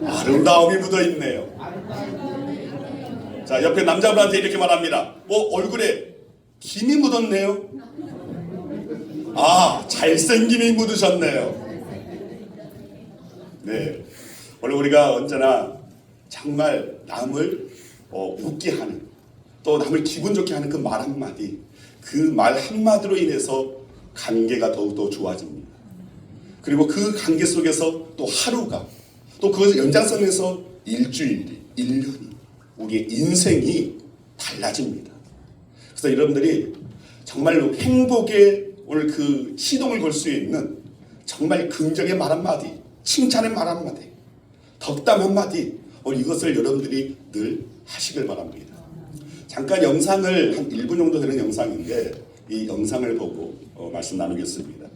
아름다움이 묻어있네요. 자, 옆에 남자분한테 이렇게 말합니다. 얼굴에 김이 묻었네요. 아, 잘생김이 묻으셨네요. 네, 원래 우리가 언제나 정말 남을 웃게 하는, 또 남을 기분 좋게 하는 그 말 한마디, 그 말 한마디로 인해서 관계가 더욱더 좋아집니다. 그리고 그 관계 속에서 또 하루가, 또 그 연장선에서 일주일이, 1년이, 우리의 인생이 달라집니다. 그래서 여러분들이 정말로 행복의 오늘 그 시동을 걸 수 있는 정말 긍정의 말 한마디, 칭찬의 말 한마디, 덕담 한마디, 오늘 이것을 여러분들이 늘 하시길 바랍니다. 잠깐 영상을 한 1분 정도 되는 영상인데 이 영상을 보고 말씀 나누겠습니다.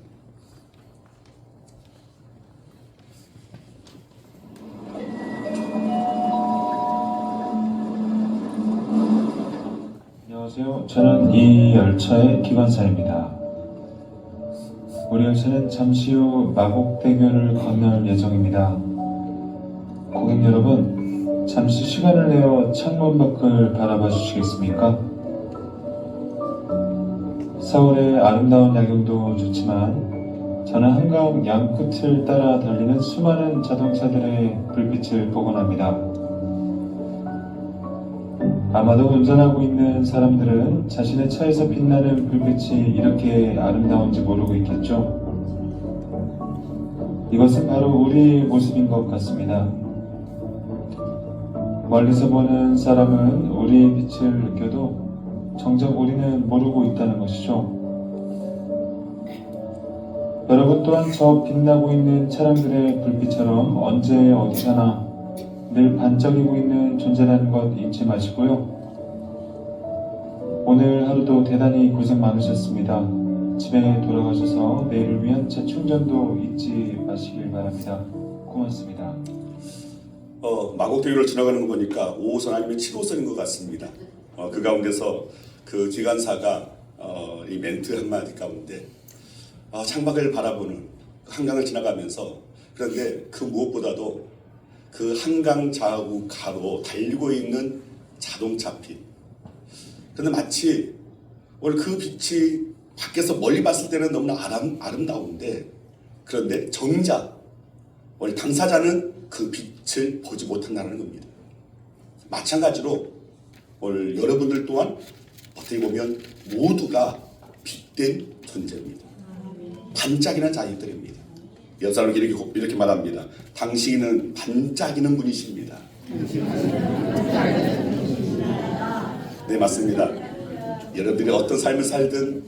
안녕하세요. 저는 이 열차의 기관사입니다. 우리 열차는 잠시 후 마곡대교를 건널 예정입니다. 고객 여러분, 잠시 시간을 내어 창문 밖을 바라봐 주시겠습니까? 서울의 아름다운 야경도 좋지만 저는 한강 양끝을 따라 달리는 수많은 자동차들의 불빛을 보곤 합니다. 아마도 운전하고 있는 사람들은 자신의 차에서 빛나는 불빛이 이렇게 아름다운지 모르고 있겠죠? 이것은 바로 우리의 모습인 것 같습니다. 멀리서 보는 사람은 우리의 빛을 느껴도 정작 우리는 모르고 있다는 것이죠. 여러분 또한 저 빛나고 있는 차량들의 불빛처럼 언제 어디서나 늘 반짝이고 있는 존재라는 것 잊지 마시고요. 오늘 하루도 대단히 고생 많으셨습니다. 집에 돌아가셔서 내일을 위한 재충전도 잊지 마시길 바랍니다. 고맙습니다. 마곡대교를 지나가는 거 보니까 5호선 아니면 7호선인 것 같습니다. 그 가운데서 그 기관사가 이 멘트 한마디 가운데 창밖을 바라보는 한강을 지나가면서, 그런데 그 무엇보다도 그 한강 좌우 가로 달리고 있는 자동차 빛, 그런데 마치 오늘 그 빛이 밖에서 멀리 봤을 때는 너무나 아름다운데, 그런데 정작 오늘 당사자는 그 빛을 보지 못한다는 겁니다. 마찬가지로 오늘 여러분들 또한 어떻게 보면 모두가 빛된 존재입니다. 반짝이는 자녀들입니다. 여사는 이렇게 말합니다. 당신은 반짝이는 분이십니다. 네, 맞습니다. 여러분들이 어떤 삶을 살든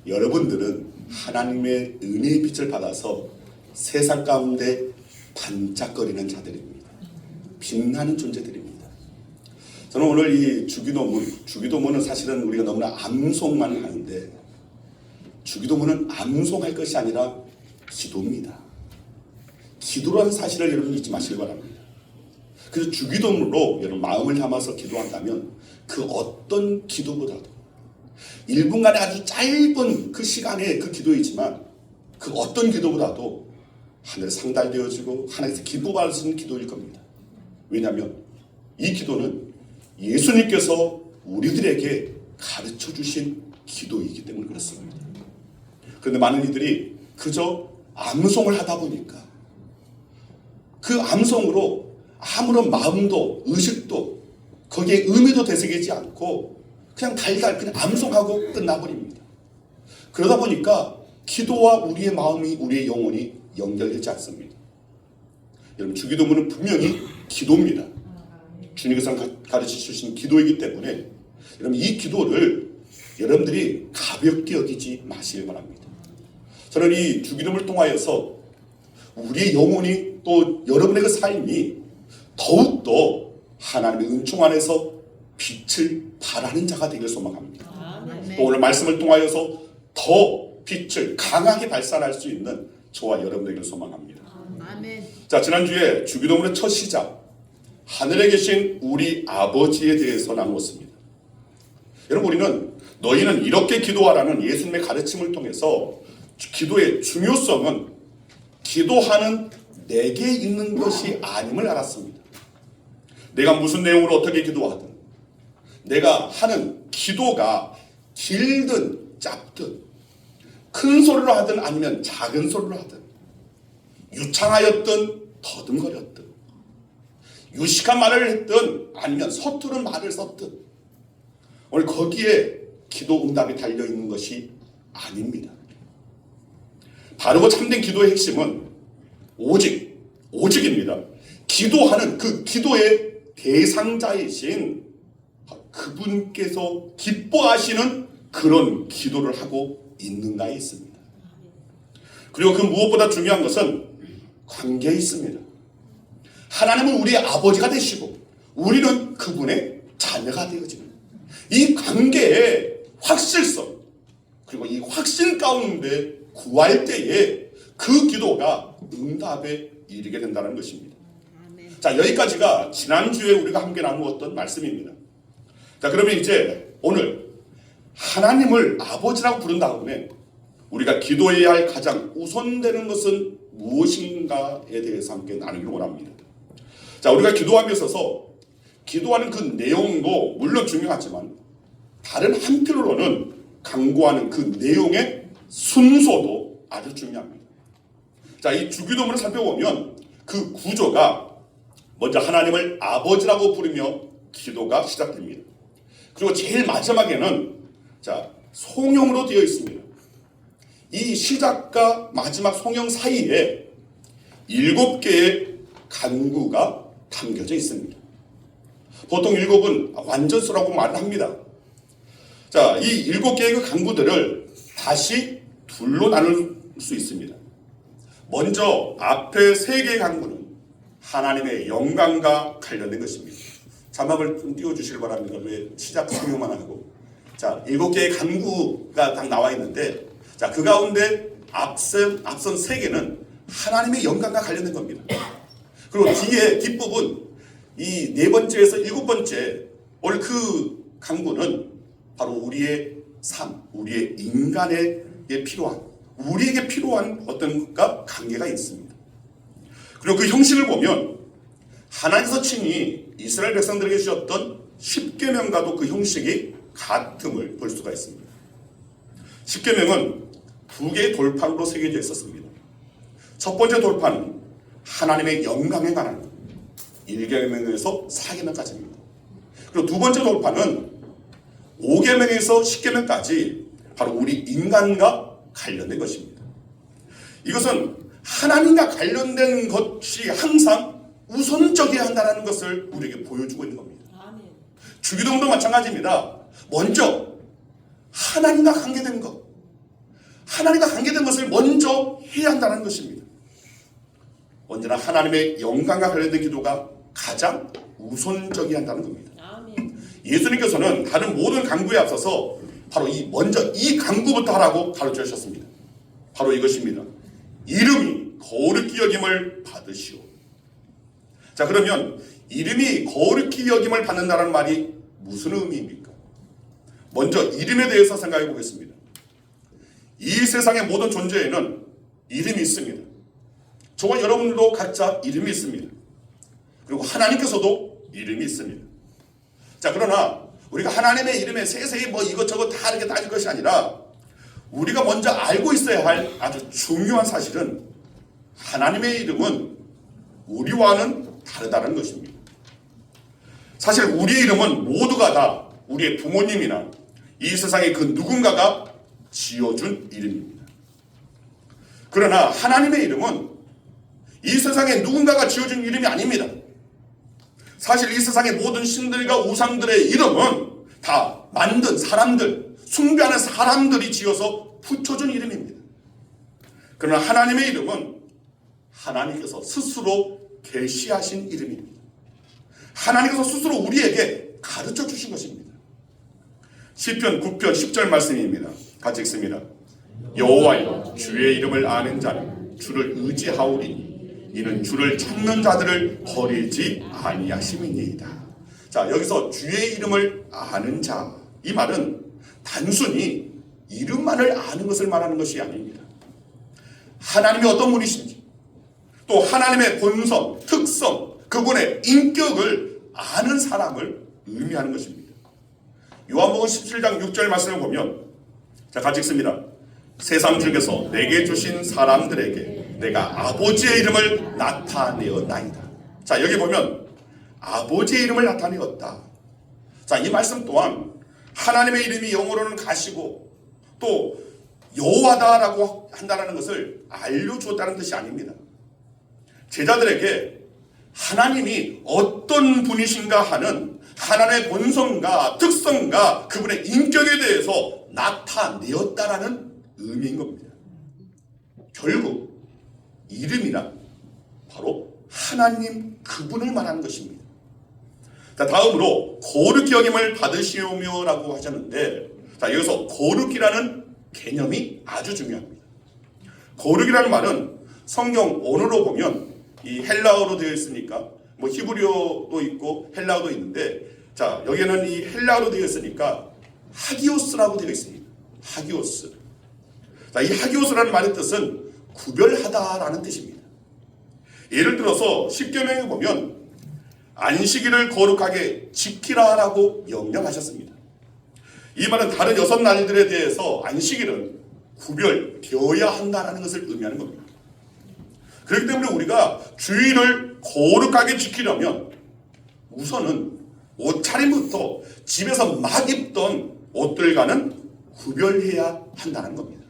여러분들은 하나님의 은혜의 빛을 받아서 세상 가운데 반짝거리는 자들입니다. 빛나는 존재들입니다. 저는 오늘 이 주기도문은 사실은 우리가 너무나 암송만 하는데, 주기도문은 암송할 것이 아니라 기도입니다. 기도라는 사실을 여러분 잊지 마시기 바랍니다. 그래서 주기도문으로 여러분 마음을 담아서 기도한다면 그 어떤 기도보다도 1분간의 아주 짧은 그 시간의 그 기도이지만 그 어떤 기도보다도 하늘에 상달되어지고 하나님께서 기뻐받을 수 있는 기도일 겁니다. 왜냐하면 이 기도는 예수님께서 우리들에게 가르쳐 주신 기도이기 때문에 그렇습니다. 그런데 많은 이들이 그저 암송을 하다 보니까 그 암송으로 아무런 마음도 의식도 거기에 의미도 되새기지 않고 그냥 달달 그냥 암송하고 끝나버립니다. 그러다 보니까 기도와 우리의 마음이, 우리의 영혼이 연결되지 않습니다. 여러분, 주기도문은 분명히 기도입니다. 주님께서 가르쳐 주신 기도이기 때문에 여러분 이 기도를 여러분들이 가볍게 여기지 마시길 바랍니다. 저는 이 주기도문을 통하여서 우리의 영혼이, 또 여러분의 그 삶이 더욱더 하나님의 은총 안에서 빛을 발하는 자가 되길 소망합니다. 또 오늘 말씀을 통하여서 더 빛을 강하게 발산할 수 있는 저와 여러분 되길 소망합니다. 자, 지난주에 주기도문의 첫 시작, 하늘에 계신 우리 아버지에 대해서 나누었습니다. 여러분, 우리는 너희는 이렇게 기도하라는 예수님의 가르침을 통해서 기도의 중요성은 기도하는 내게 있는 것이 아님을 알았습니다. 내가 무슨 내용으로 어떻게 기도하든 내가 하는 기도가 길든 짧든 큰 소리로 하든 아니면 작은 소리로 하든 유창하였든 더듬거렸든 유식한 말을 했든 아니면 서투른 말을 썼든 오늘 거기에 기도 응답이 달려있는 것이 아닙니다. 바르고 참된 기도의 핵심은 오직입니다. 기도하는 그 기도의 대상자이신 그분께서 기뻐하시는 그런 기도를 하고 있는가에 있습니다. 그리고 그 무엇보다 중요한 것은 관계에 있습니다. 하나님은 우리의 아버지가 되시고 우리는 그분의 자녀가 되어집니다. 이 관계의 확실성 그리고 이 확신 가운데 구할 때에 그 기도가 응답에 이르게 된다는 것입니다. 자, 여기까지가 지난주에 우리가 함께 나누었던 말씀입니다. 자, 그러면 이제 오늘 하나님을 아버지라고 부른 다음에 우리가 기도해야 할 가장 우선되는 것은 무엇인가에 대해서 함께 나누기를 원합니다. 자, 우리가 기도함에 있어서 기도하는 그 내용도 물론 중요하지만 다른 한편으로는 강구하는 그 내용의 순서도 아주 중요합니다. 자, 이 주기도문을 살펴보면 그 구조가 먼저 하나님을 아버지라고 부르며 기도가 시작됩니다. 그리고 제일 마지막에는 자, 송영으로 되어 있습니다. 이 시작과 마지막 송영 사이에 7개의 간구가 담겨져 있습니다. 보통 7은 완전수라고 말을 합니다. 자, 이 7개의 그 간구들을 다시 둘로 나눌 수 있습니다. 먼저 앞에 3개의 간구는 하나님의 영광과 관련된 것입니다. 자막을 좀 띄워주시길 바랍니다. 왜 시작 설명만 하고. 자, 7개의 간구가 딱 나와 있는데, 자, 그 가운데 앞선 3개는 하나님의 영광과 관련된 겁니다. 그리고 뒤에 뒷부분, 이 4번째에서 7번째, 오늘 그 간구는 바로 우리의 삶, 우리의 인간에게 필요한, 우리에게 필요한 어떤 것과 관계가 있습니다. 그리고 그 형식을 보면 하나님께서 친히 이스라엘 백성들에게 주셨던 10계명과도 그 형식이 같음을 볼 수가 있습니다. 10계명은 2개의 돌판으로 새겨져 있었습니다. 첫 번째 돌판은 하나님의 영광에 관한 것, 1계명에서 4계명까지입니다. 그리고 두 번째 돌판은 5계명에서 10계명까지 바로 우리 인간과 관련된 것입니다. 이것은 하나님과 관련된 것이 항상 우선적이어야 한다는 것을 우리에게 보여주고 있는 겁니다. 주기도문도 마찬가지입니다. 먼저 하나님과 관계된 것, 하나님과 관계된 것을 먼저 해야 한다는 것입니다. 언제나 하나님의 영광과 관련된 기도가 가장 우선적이어야 한다는 겁니다. 예수님께서는 다른 모든 간구에 앞서서 바로 먼저 이 간구부터 하라고 가르쳐 주셨습니다. 바로 이것입니다. 이름이 거룩히 여김을 받으시오. 자, 그러면 이름이 거룩히 여김을 받는다는 말이 무슨 의미입니까? 먼저 이름에 대해서 생각해 보겠습니다. 이 세상의 모든 존재에는 이름이 있습니다. 저와 여러분들도 각자 이름이 있습니다. 그리고 하나님께서도 이름이 있습니다. 자, 그러나 우리가 하나님의 이름에 세세히 뭐 이것저것 다 이렇게 따질 것이 아니라 우리가 먼저 알고 있어야 할 아주 중요한 사실은 하나님의 이름은 우리와는 다르다는 것입니다. 사실 우리의 이름은 모두가 다 우리의 부모님이나 이 세상의 그 누군가가 지어준 이름입니다. 그러나 하나님의 이름은 이 세상에 누군가가 지어준 이름이 아닙니다. 사실 이 세상의 모든 신들과 우상들의 이름은 다 만든 사람들, 숭배하는 사람들이 지어서 붙여준 이름입니다. 그러나 하나님의 이름은 하나님께서 스스로 계시하신 이름입니다. 하나님께서 스스로 우리에게 가르쳐 주신 것입니다. 시편 9편 10절 말씀입니다. 같이 읽습니다. 여호와여, 주의 이름을 아는 자는 주를 의지하오리니 이는 주를 찾는 자들을 버리지 아니하심이니이다. 자, 여기서 주의 이름을 아는 자, 이 말은 단순히 이름만을 아는 것을 말하는 것이 아닙니다. 하나님이 어떤 분이신지, 또 하나님의 본성, 특성, 그분의 인격을 아는 사람을 의미하는 것입니다. 요한복음 17장 6절 말씀을 보면 자, 같이 읽습니다. 세상 중에서 내게 주신 사람들에게 내가 아버지의 이름을 나타내었나이다. 자, 여기 보면 아버지의 이름을 나타내었다. 자, 이 말씀 또한 하나님의 이름이 영어로는 가시고 또 여호와다라고 한다는 것을 알려주었다는 뜻이 아닙니다. 제자들에게 하나님이 어떤 분이신가 하는 하나님의 본성과 특성과 그분의 인격에 대해서 나타내었다라는 의미인 겁니다. 결국 이름이란 바로 하나님 그분을 말하는 것입니다. 자, 다음으로 거룩히 여김을 받으시오며라고 하셨는데, 자, 여기서 거룩이라는 개념이 아주 중요합니다. 거룩이라는 말은 성경 언어로 보면 이 헬라어로 되어 있으니까 뭐 히브리어도 있고 헬라어도 있는데, 자, 여기는 이 헬라어로 되어 있으니까 하기오스라고 되어 있습니다. 하기오스. 자, 이 하기오스라는 말의 뜻은 구별하다라는 뜻입니다. 예를 들어서 십계명에 보면 안식일을 거룩하게 지키라라고 명령하셨습니다. 이 말은 다른 6날들에 대해서 안식일은 구별되어야 한다는 것을 의미하는 겁니다. 그렇기 때문에 우리가 주일을 거룩하게 지키려면 우선은 옷차림부터 집에서 막 입던 옷들과는 구별해야 한다는 겁니다.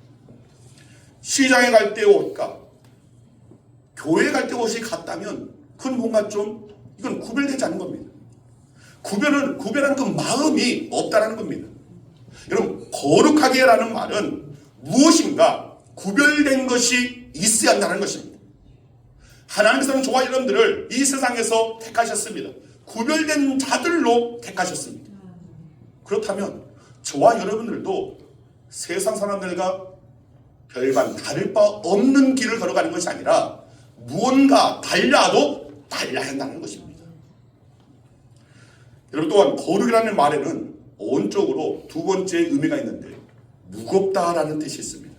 시장에 갈 때 옷과 교회 갈 때 옷이 같다면 그건 뭔가 좀 이건 구별되지 않는 겁니다. 구별하는 그 마음이 없다라는 겁니다. 여러분, 거룩하게라는 말은 무엇인가 구별된 것이 있어야 한다는 것입니다. 하나님께서는 저와 여러분들을 이 세상에서 택하셨습니다. 구별된 자들로 택하셨습니다. 그렇다면 저와 여러분들도 세상 사람들과 별반 다를 바 없는 길을 걸어가는 것이 아니라 무언가 달라도 달라야 한다는 것입니다. 여러분, 또한 거룩이라는 말에는 어원적으로 두 번째 의미가 있는데 무겁다라는 뜻이 있습니다.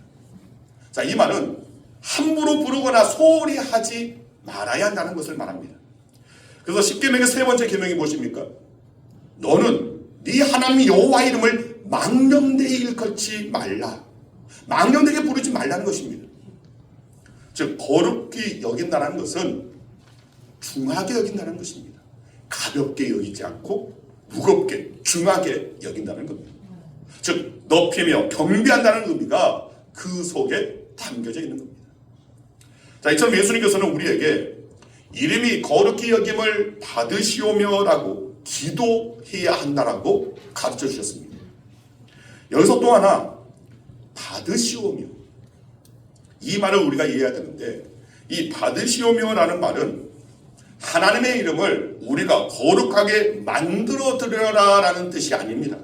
자, 이 말은 함부로 부르거나 소홀히 하지 말아야 한다는 것을 말합니다. 그래서 십계명의 세 번째 계명이 무엇입니까? 너는 네 하나님 여호와 이름을 망령되이 일컫지 말라. 망령되게 부르지 말라는 것입니다. 즉, 거룩히 여긴다는 것은 중하게 여긴다는 것입니다. 가볍게 여기지 않고 무겁게 중하게 여긴다는 겁니다. 즉, 높이며 경배한다는 의미가 그 속에 담겨져 있는 겁니다. 자, 이처럼 예수님께서는 우리에게 이름이 거룩히 여김을 받으시오며라고 기도해야 한다라고 가르쳐 주셨습니다. 여기서 또 하나 받으시오며, 이 말을 우리가 이해해야 되는데, 이 받으시오며라는 말은 하나님의 이름을 우리가 거룩하게 만들어 드려라라는 뜻이 아닙니다.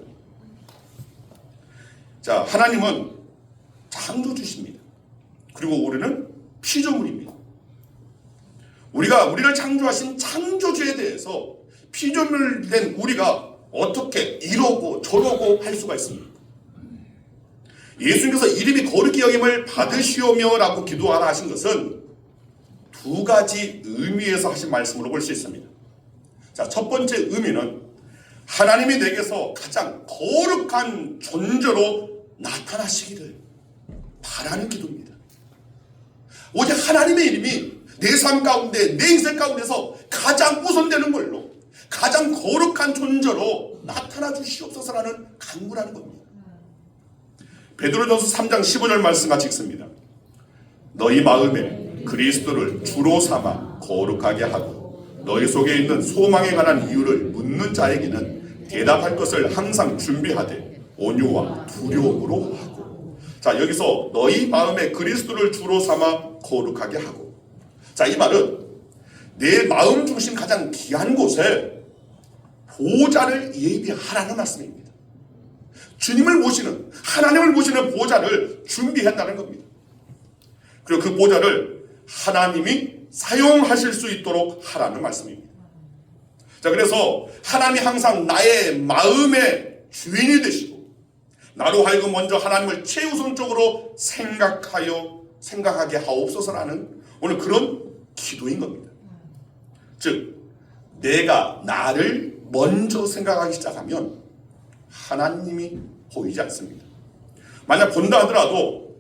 자, 하나님은 창조주십니다. 그리고 우리는 피조물입니다. 우리를 창조하신 창조주에 대해서 피조물 된 우리가 어떻게 이러고 저러고 할 수가 있습니까? 예수님께서 이름이 거룩히 여김을 받으시오며라고 기도하라 하신 것은 두 가지 의미에서 하신 말씀으로 볼 수 있습니다. 자, 첫 번째 의미는 하나님이 내게서 가장 거룩한 존재로 나타나시기를 바라는 기도입니다. 오직 하나님의 이름이 내 삶 가운데, 내 인생 가운데서 가장 우선되는 걸로, 가장 거룩한 존재로 나타나 주시옵소서라는 간구라는 겁니다. 베드로전서 3장 15절 말씀 같이 읽습니다. 너희 마음에 그리스도를 주로 삼아 거룩하게 하고 너희 속에 있는 소망에 관한 이유를 묻는 자에게는 대답할 것을 항상 준비하되 온유와 두려움으로 하고. 자, 여기서 너희 마음에 그리스도를 주로 삼아 거룩하게 하고. 자, 이 말은 내 마음 중심 가장 귀한 곳에 보좌를 예비하라는 말씀입니다. 주님을 모시는, 하나님을 모시는 보좌를 준비한다는 겁니다. 그리고 그 보좌를 하나님이 사용하실 수 있도록 하라는 말씀입니다. 자, 그래서 하나님이 항상 나의 마음의 주인이 되시고 나로 하여금 먼저 하나님을 최우선적으로 생각하게 하옵소서라는 오늘 그런 기도인 겁니다. 즉 내가 나를 먼저 생각하기 시작하면 하나님이 보이지 않습니다. 만약 본다 하더라도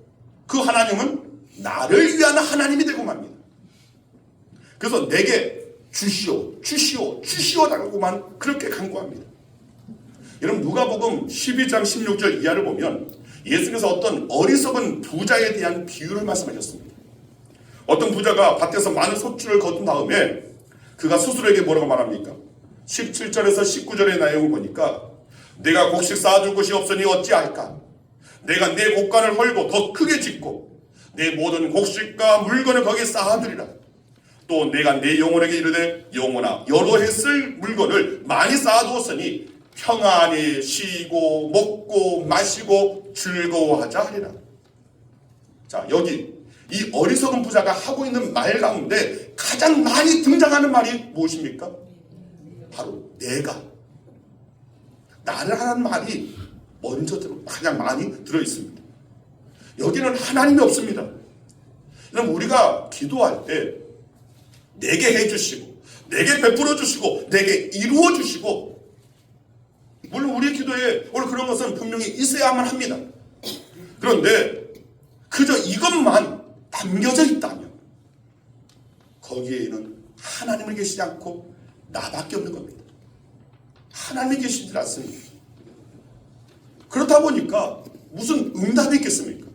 그 하나님은 나를 위한 하나님이 되고 맙니다. 그래서 내게 주시오 주시오 주시오라고만 그렇게 간구합니다. 여러분 누가복음 12장 16절 이하를 보면 예수께서 어떤 어리석은 부자에 대한 비유를 말씀하셨습니다. 어떤 부자가 밭에서 많은 소출을 거둔 다음에 그가 스스로에게 뭐라고 말합니까? 17절에서 19절의 내용을 보니까 내가 곡식 쌓아둘 곳이 없으니 어찌할까? 내가 내 곡간을 헐고 더 크게 짓고 내 모든 곡식과 물건을 거기에 쌓아두리라. 또 내가 내 영혼에게 이르되 영혼아 여러 해 쓸 물건을 많이 쌓아두었으니 평안히 쉬고 먹고 마시고 즐거워하자 하리라. 자 여기 이 어리석은 부자가 하고 있는 말 가운데 가장 많이 등장하는 말이 무엇입니까? 바로 내가, 나를 하는 말이 먼저 가장 많이 들어있습니다. 여기는 하나님이 없습니다. 그럼 우리가 기도할 때 내게 해주시고 내게 베풀어 주시고 내게 이루어 주시고, 물론 우리의 기도에 오늘 그런 것은 분명히 있어야만 합니다. 그런데 그저 이것만 담겨져 있다면 거기에는 하나님이 계시지 않고 나밖에 없는 겁니다. 하나님이 계시지 않습니다. 그렇다 보니까 무슨 응답이 있겠습니까?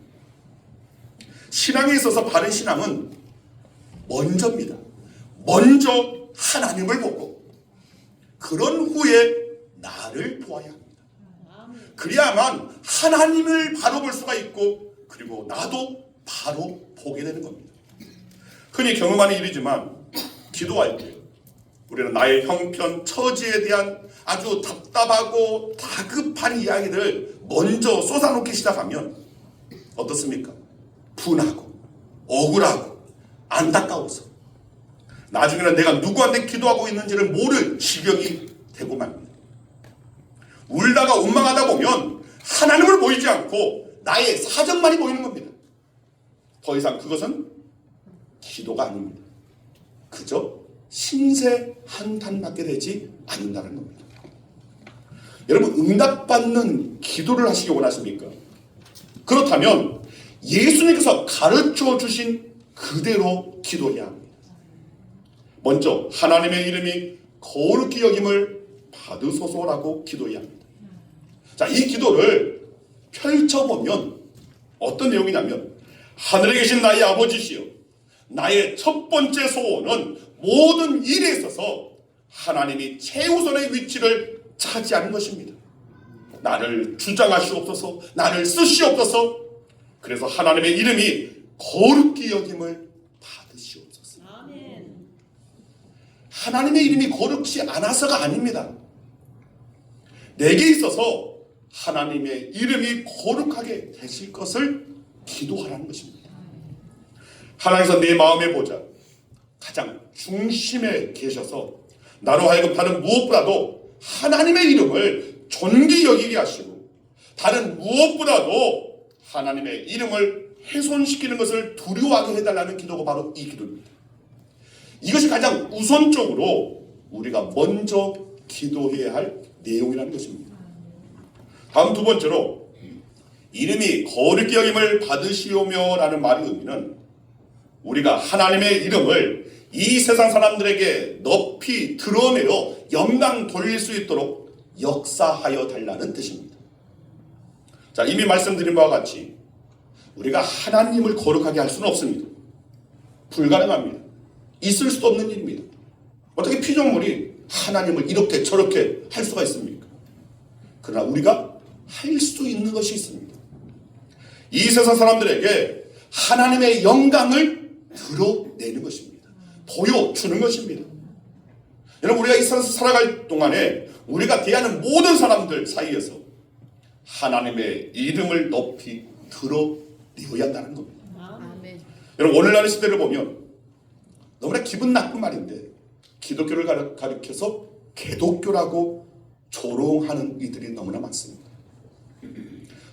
신앙에 있어서 바른 신앙은 먼저입니다. 먼저 하나님을 보고 그런 후에 나를 보아야 합니다. 그래야만 하나님을 바로 볼 수가 있고 그리고 나도 바로 보게 되는 겁니다. 흔히 경험하는 일이지만 기도할 때 우리는 나의 형편, 처지에 대한 아주 답답하고 다급한 이야기를 먼저 쏟아놓기 시작하면 어떻습니까? 분하고 억울하고 안타까워서 나중에는 내가 누구한테 기도하고 있는지를 모를 지경이 되고 맙니다. 울다가 원망하다 보면 하나님을 보이지 않고 나의 사정만이 보이는 겁니다. 더 이상 그것은 기도가 아닙니다. 그저 신세 한탄밖에 되지 않는다는 겁니다. 여러분 응답받는 기도를 하시기 원하십니까? 그렇다면 예수님께서 가르쳐 주신 그대로 기도해야 합니다. 먼저 하나님의 이름이 거룩히 여김을 받으소서라고 기도해야 합니다. 자, 이 기도를 펼쳐보면 어떤 내용이냐면 하늘에 계신 나의 아버지시여, 나의 첫 번째 소원은 모든 일에 있어서 하나님이 최우선의 위치를 차지하는 것입니다. 나를 주장하시옵소서, 나를 쓰시옵소서. 그래서 하나님의 이름이 거룩히 여김을 받으시옵소서. 아멘. 하나님의 이름이 거룩지 않아서가 아닙니다. 내게 있어서 하나님의 이름이 거룩하게 되실 것을 기도하라는 것입니다. 하나님께서 내 마음에 보자 가장 중심에 계셔서 나로 하여금 다른 무엇보다도 하나님의 이름을 존귀 여기게 하시고 다른 무엇보다도 하나님의 이름을 훼손시키는 것을 두려워하게 해달라는 기도가 바로 이 기도입니다. 이것이 가장 우선적으로 우리가 먼저 기도해야 할 내용이라는 것입니다. 다음 두 번째로 이름이 거룩히 여김을 받으시오며 라는 말의 의미는 우리가 하나님의 이름을 이 세상 사람들에게 높이 드러내어 영광 돌릴 수 있도록 역사하여 달라는 뜻입니다. 자, 이미 말씀드린 바와 같이 우리가 하나님을 거룩하게 할 수는 없습니다. 불가능합니다. 있을 수도 없는 일입니다. 어떻게 피조물이 하나님을 이렇게 저렇게 할 수가 있습니까? 그러나 우리가 할 수 있는 것이 있습니다. 이 세상 사람들에게 하나님의 영광을 드러내는 것입니다. 보여주는 것입니다. 여러분 우리가 이 세상에서 살아갈 동안에 우리가 대하는 모든 사람들 사이에서 하나님의 이름을 높이 드러내어야 한다는 겁니다. 아멘. 여러분 오늘날의 시대를 보면 너무나 기분 나쁜 말인데 기독교를 가리켜서 개독교라고 조롱하는 이들이 너무나 많습니다.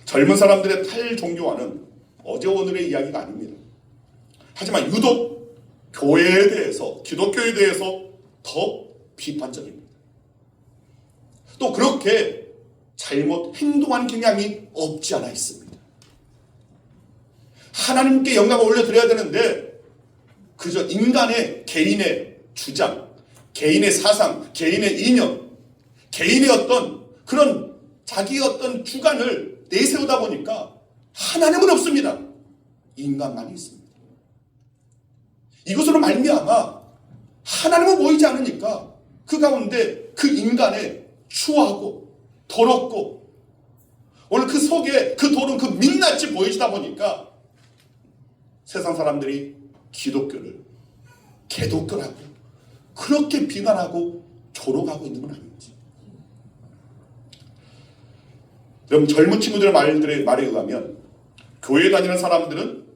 젊은 사람들의 탈종교화는 어제 오늘의 이야기가 아닙니다. 하지만 유독 교회에 대해서, 기독교에 대해서 더 비판적입니다. 또 그렇게 잘못 행동하는 경향이 없지 않아 있습니다. 하나님께 영광을 올려드려야 되는데 그저 인간의 개인의 주장, 개인의 사상, 개인의 이념, 개인의 어떤 그런 자기의 어떤 주관을 내세우다 보니까 하나님은 없습니다. 인간만이 있습니다. 이것으로 말미암아 하나님은 보이지 않으니까 그 가운데 그 인간의 추하고 더럽고 오늘 그 속에 그 도는 그 민낯이 보이다 보니까 세상 사람들이 기독교를 개독교라고 그렇게 비난하고 조롱하고 있는 건 아닌지. 여러분 젊은 친구들의 말에 의하면 교회 다니는 사람들은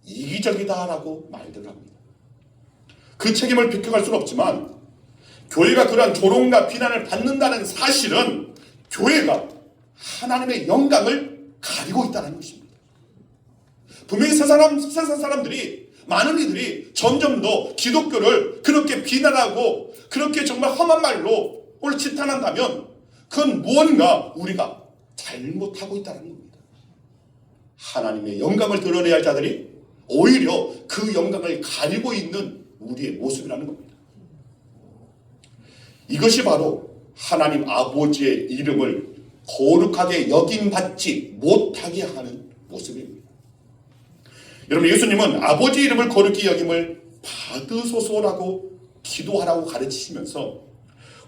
이기적이다라고 말들을 합니다. 그 책임을 비껴갈 수는 없지만 교회가 그러한 조롱과 비난을 받는다는 사실은 교회가 하나님의 영광을 가리고 있다는 것입니다. 분명히 세상 사람들이 많은 이들이 점점 더 기독교를 그렇게 비난하고 그렇게 정말 험한 말로 오늘 지탄한다면 그건 무언가 우리가 잘못하고 있다는 겁니다. 하나님의 영광을 드러내야 할 자들이 오히려 그 영광을 가리고 있는 우리의 모습이라는 겁니다. 이것이 바로 하나님 아버지의 이름을 거룩하게 여김받지 못하게 하는 모습입니다. 여러분 예수님은 아버지 이름을 거룩히 여김을 받으소서라고 기도하라고 가르치시면서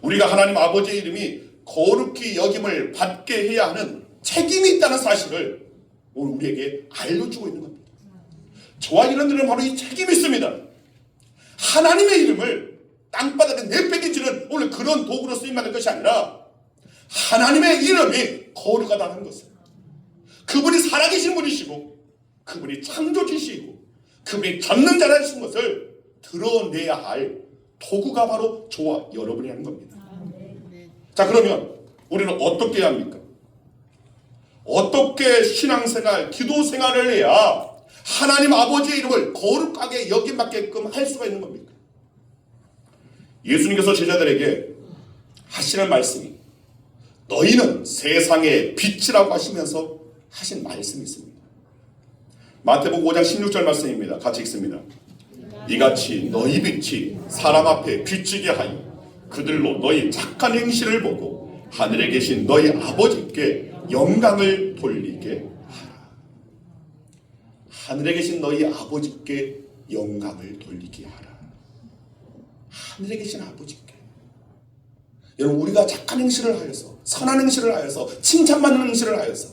우리가 하나님 아버지의 이름이 거룩히 여김을 받게 해야 하는 책임이 있다는 사실을 오늘 우리에게 알려주고 있는 겁니다. 저와 여러분들은 바로 이 책임이 있습니다. 하나님의 이름을 땅바닥에 내빼기지는 오늘 그런 도구로 쓰임받을 것이 아니라 하나님의 이름이 거룩하다는 것을, 그분이 살아계신 분이시고 그분이 창조주시고 그분이 전능자라신 것을 드러내야 할 도구가 바로 저와 여러분이라는 겁니다. 자, 그러면 우리는 어떻게 해야 합니까? 어떻게 신앙생활, 기도생활을 해야 하나님 아버지의 이름을 거룩하게 여김받게끔 할 수가 있는 겁니까? 예수님께서 제자들에게 하시는 말씀이 너희는 세상의 빛이라고 하시면서 하신 말씀이 있습니다. 마태복음 5장 16절 말씀입니다. 같이 읽습니다. 이같이 너희 빛이 사람 앞에 비치게 하여 그들로 너희 착한 행실을 보고 하늘에 계신 너희 아버지께 영광을 돌리게 하라. 하늘에 계신 너희 아버지께 영광을 돌리게 하라. 하늘에 계신 아버지께. 여러분 우리가 착한 행실을 하여서 선한 행실을 하여서 칭찬받는 행실을 하여서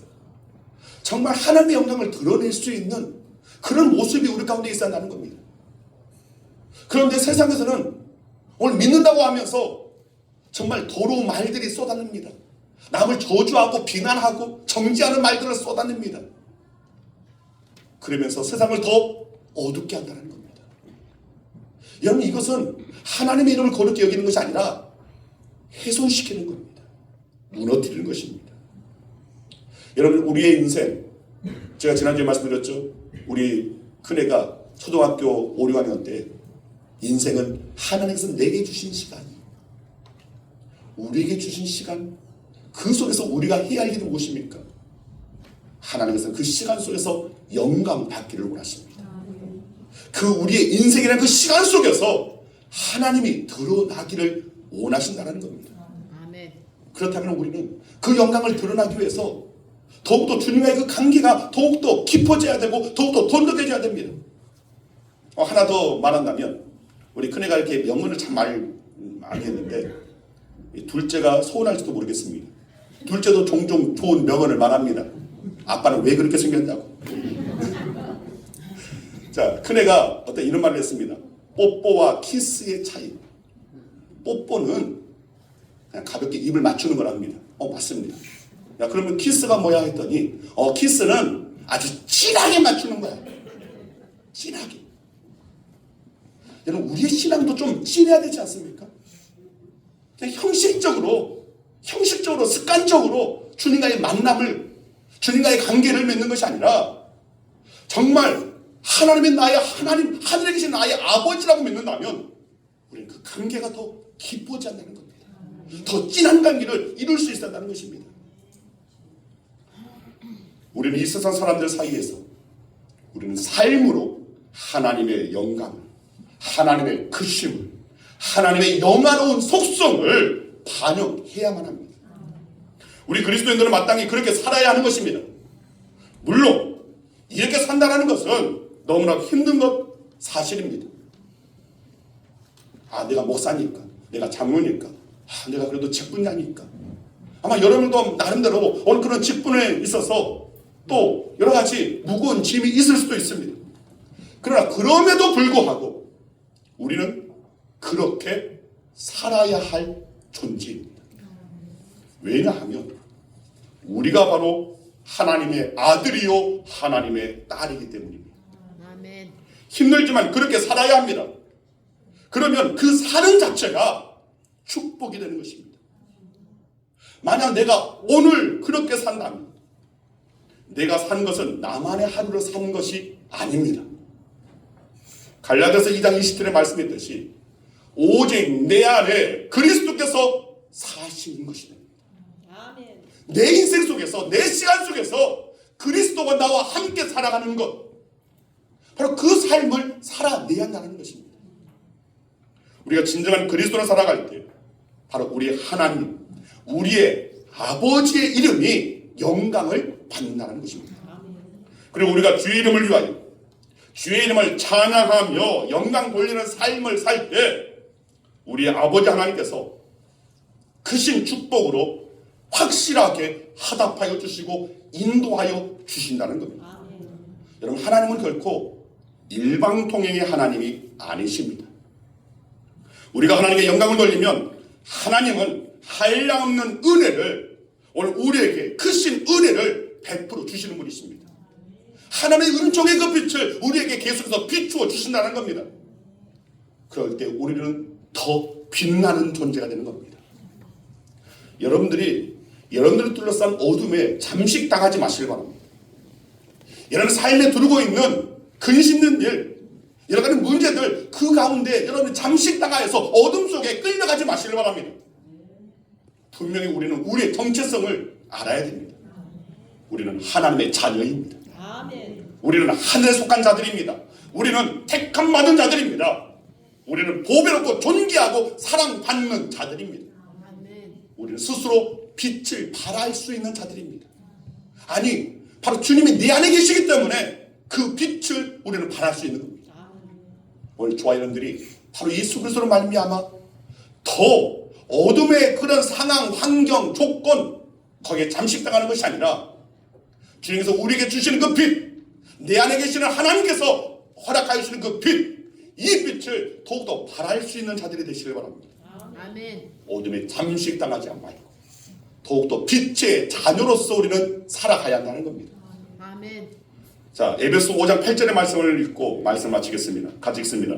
정말 하나님의 영광을 드러낼 수 있는 그런 모습이 우리 가운데 있어야 한다는 겁니다. 그런데 세상에서는 오늘 믿는다고 하면서 정말 더러운 말들이 쏟아냅니다. 남을 저주하고 비난하고 정죄하는 말들을 쏟아냅니다. 그러면서 세상을 더 어둡게 한다는 겁니다. 여러분 이것은 하나님의 이름을 거룩히 여기는 것이 아니라 훼손시키는 겁니다. 무너뜨리는 것입니다. 여러분 우리의 인생, 제가 지난주에 말씀드렸죠. 우리 큰애가 초등학교 5, 6학년 때 인생은 하나님께서 내게 주신 시간이, 우리에게 주신 시간, 그 속에서 우리가 해야 할 일은 무엇입니까? 하나님께서 그 시간 속에서 영광 받기를 원하십니다. 그 우리의 인생이라는 그 시간 속에서 하나님이 드러나기를 원하신다는 겁니다. 그렇다면 우리는 그 영광을 드러나기 위해서 더욱더 주님과의 그 관계가 더욱더 깊어져야 되고 더욱더 돈독해져야 됩니다. 하나 더 말한다면 우리 큰애가 이렇게 명언을 참 많이 했는데 둘째가 서운할지도 모르겠습니다. 둘째도 종종 좋은 명언을 말합니다. 아빠는 왜 그렇게 생겼냐고. 자, 큰애가 어떤 이런 말을 했습니다. 뽀뽀와 키스의 차이. 뽀뽀는 그냥 가볍게 입을 맞추는 거랍니다. 맞습니다. 야, 그러면 키스가 뭐야 했더니 키스는 아주 진하게 맞추는 거야. 진하게. 여러분 우리의 신앙도 좀 진해야 되지 않습니까? 그냥 형식적으로 습관적으로 주님과의 만남을, 주님과의 관계를 맺는 것이 아니라 정말 하나님의 나의 하나님, 하늘에 계신 나의 아버지라고 믿는다면 우리는 그 관계가 더 깊어지 않는 겁니다. 더 진한 관계를 이룰 수 있었다는 것입니다. 우리는 이 세상 사람들 사이에서 우리는 삶으로 하나님의 영광을, 하나님의 크심을, 하나님의 영화로운 속성을 반영해야만 합니다. 우리 그리스도인들은 마땅히 그렇게 살아야 하는 것입니다. 물론 이렇게 산다는 것은 너무나 힘든 것 사실입니다. 내가 목사니까, 내가 장로니까, 내가 그래도 직분자니까. 아마 여러분도 나름대로 어느 그런 직분에 있어서 또 여러 가지 무거운 짐이 있을 수도 있습니다. 그러나 그럼에도 불구하고 우리는 그렇게 살아야 할 존재입니다. 왜냐하면 우리가 바로 하나님의 아들이요 하나님의 딸이기 때문입니다. 아멘. 힘들지만 그렇게 살아야 합니다. 그러면 그 사는 자체가 축복이 되는 것입니다. 만약 내가 오늘 그렇게 산다면 내가 산 것은 나만의 하루를 산 것이 아닙니다. 갈라디아서 2장 20절에 말씀했듯이 오직 내 안에 그리스도께서 사시는 것이다. 아멘. 내 인생 속에서, 내 시간 속에서 그리스도가 나와 함께 살아가는 것, 바로 그 삶을 살아내야 한다는 것입니다. 우리가 진정한 그리스도로 살아갈 때 바로 우리 하나님, 우리의 아버지의 이름이 영광을 받는다는 것입니다. 그리고 우리가 주의 이름을 위하여 주의 이름을 찬양하며 영광 돌리는 삶을 살 때 우리 아버지 하나님께서 크신 축복으로 확실하게 화답하여 주시고 인도하여 주신다는 겁니다. 여러분, 하나님은 결코 일방통행의 하나님이 아니십니다. 우리가 하나님께 영광을 돌리면 하나님은 한량없는 은혜를, 오늘 우리에게 크신 은혜를 베풀어 주시는 분이십니다. 하나님의 은총의 그 빛을 우리에게 계속해서 비추어 주신다는 겁니다. 그럴 때 우리는 더 빛나는 존재가 되는 겁니다. 여러분들을 둘러싼 어둠에 잠식당하지 마시길 바랍니다. 여러분 삶에 두르고 있는 근심 있는 일, 여러 가지 문제들, 그 가운데 여러분 잠식당하여서 어둠 속에 끌려가지 마시길 바랍니다. 분명히 우리는 우리의 정체성을 알아야 됩니다. 우리는 하나님의 자녀입니다. 우리는 하늘에 속한 자들입니다. 우리는 택함 받은 자들입니다. 우리는 보배롭고 존귀하고 사랑받는 자들입니다. 우리는 스스로 빛을 발할 수 있는 자들입니다. 아니, 바로 주님이 내 안에 계시기 때문에 그 빛을 우리는 발할 수 있는 겁니다. 오늘 저와 여러분들이 바로 예수 그리스도로 말미암아 더 어둠의 그런 상황, 환경, 조건 거기에 잠식당하는 것이 아니라 주님께서 우리에게 주시는 그 빛, 내 안에 계시는 하나님께서 허락하여 주시는 그 빛, 이 빛을 더욱더 발할 수 있는 자들이 되시길 바랍니다. 아멘. 어둠에 잠식당하지 말고 더욱더 빛의 자녀로서 우리는 살아가야 한다는 겁니다. 아멘. 자, 에베소 5장 8절의 말씀을 읽고 말씀 마치겠습니다. 같이 읽습니다.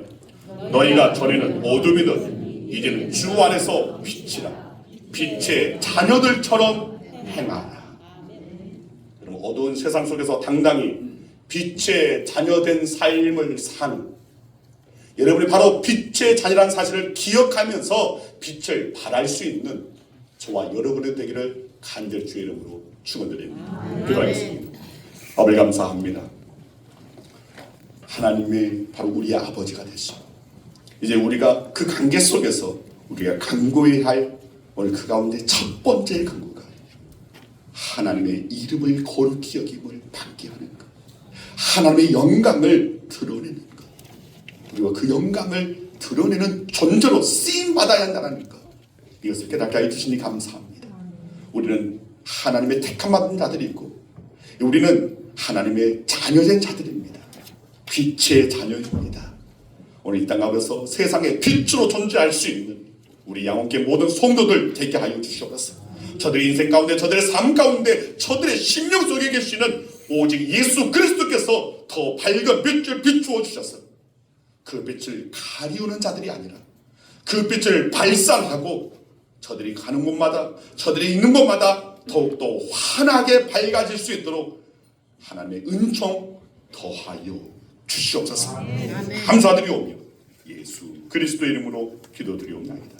너희가 전에는 어둠이던 이제는 주 안에서 빛이라. 빛의 자녀들처럼 행하라. 여러분, 어두운 세상 속에서 당당히 빛의 자녀된 삶을 사는, 여러분이 바로 빛의 자녀라는 사실을 기억하면서 빛을 발할 수 있는 저와 여러분의 되기를 간절히 주의 이름으로 축원드립니다. 기도하겠습니다. 아버지 감사합니다. 하나님의 바로 우리의 아버지가 되시고 이제 우리가 그 관계 속에서 우리가 간구해야 할 오늘 그 가운데 첫 번째 간구가 하나님의 이름을 거룩히 여김을 받게 하는 것, 하나님의 영광을 드러내는 것, 그리고 그 영광을 드러내는 존재로 쓰임받아야 한다는 것, 이것을 깨닫게 해주시니 감사합니다. 우리는 하나님의 택함 받은 자들이고 우리는 하나님의 자녀된 자들입니다. 빛의 자녀입니다. 오늘 이 땅 가운데서 세상의 빛으로 존재할 수 있는 우리 양원계 모든 성도들 되게 하여 주시옵소서. 저들의 인생 가운데, 저들의 삶 가운데, 저들의 심령 속에 계시는 오직 예수 그리스도께서 더 밝은 빛을 비추어 주셔서 그 빛을 가리우는 자들이 아니라 그 빛을 발산하고 저들이 가는 곳마다, 저들이 있는 곳마다 더욱더 환하게 밝아질 수 있도록 하나님의 은총 더하여 주시옵소서. 아멘. 감사드리오며 예수 그리스도 이름으로 기도드리옵나이다.